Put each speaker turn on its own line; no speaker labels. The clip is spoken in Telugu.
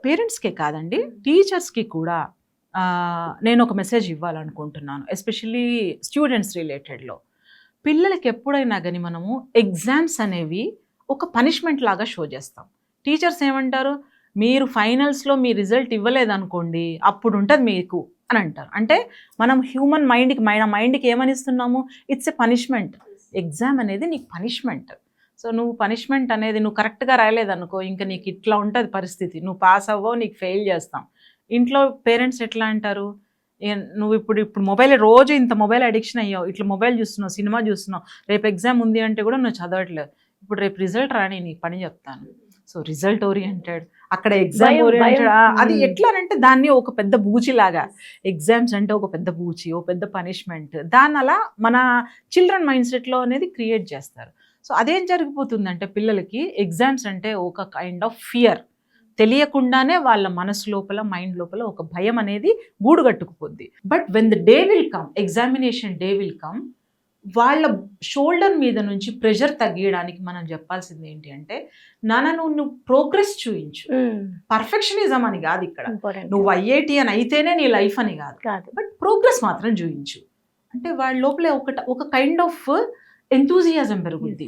పేరెంట్స్కే కాదండి, టీచర్స్కి కూడా నేను ఒక మెసేజ్ ఇవ్వాలనుకుంటున్నాను, ఎస్పెషల్లీ స్టూడెంట్స్ రిలేటెడ్లో. పిల్లలకి ఎప్పుడైనా కానీ మనము ఎగ్జామ్స్ అనేవి ఒక పనిష్మెంట్ లాగా షో చేస్తాం. టీచర్స్ ఏమంటారు, మీరు ఫైనల్స్లో మీ రిజల్ట్ ఇవ్వలేదనుకోండి అప్పుడు ఉంటుంది మీకు అని అంటారు. అంటే మనం హ్యూమన్ మైండ్కి మైండ్కి ఏమనిస్తున్నాము, ఇట్స్ ఎ పనిష్మెంట్. ఎగ్జామ్ అనేది నీకు పనిష్మెంట్. సో నువ్వు పనిష్మెంట్ అనేది నువ్వు కరెక్ట్గా రాయలేదనుకో ఇంకా నీకు ఇట్లా ఉంటుంది పరిస్థితి, నువ్వు పాస్ అవ్వవు, నీకు ఫెయిల్ చేస్తాం. ఇంట్లో పేరెంట్స్ ఎట్లా అంటారు, నువ్వు ఇప్పుడు మొబైల్ రోజు ఇంత మొబైల్ అడిక్షన్ అయ్యావు, ఇట్లా మొబైల్ చూస్తున్నావు, సినిమా చూస్తున్నావు, రేపు ఎగ్జామ్ ఉంది అంటే కూడా నువ్వు చదవట్లేదు, ఇప్పుడు రేపు రిజల్ట్ రాని నీ పని చెప్తాను. సో రిజల్ట్ ఓరియంటెడ్, అక్కడ ఎగ్జామ్ ఓరియంటెడ్. అది ఎట్లానంటే దాన్ని ఒక పెద్ద బూచిలాగా, ఎగ్జామ్స్ అంటే ఒక పెద్ద బూచి, ఓ పెద్ద పనిష్మెంట్, దాని అలా మన చిల్డ్రన్ మైండ్ సెట్లో అనేది క్రియేట్ చేస్తారు. సో అదేం జరిగిపోతుందంటే పిల్లలకి ఎగ్జామ్స్ అంటే ఒక కైండ్ ఆఫ్ ఫియర్, తెలియకుండానే వాళ్ళ మనసు లోపల మైండ్ లోపల ఒక భయం అనేది గూడు కట్టుకుపోద్ది. But when the day will come, examination day will come, వాళ్ళ షోల్డర్ మీద నుంచి ప్రెషర్ తగ్గించడానికి మనం చెప్పాల్సింది ఏంటి అంటే, నువ్వు ప్రోగ్రెస్ చూయించు. పర్ఫెక్షనిజం అని కాదు ఇక్కడ, నువ్వు ఐఐటి అని అయితేనే నీ లైఫ్ అని కాదు, బట్ ప్రోగ్రెస్ మాత్రం చూయించు. అంటే వాళ్ళ లోపల ఒక కైండ్ ఆఫ్ ఎంతూజియాజం పెరుగుద్ది.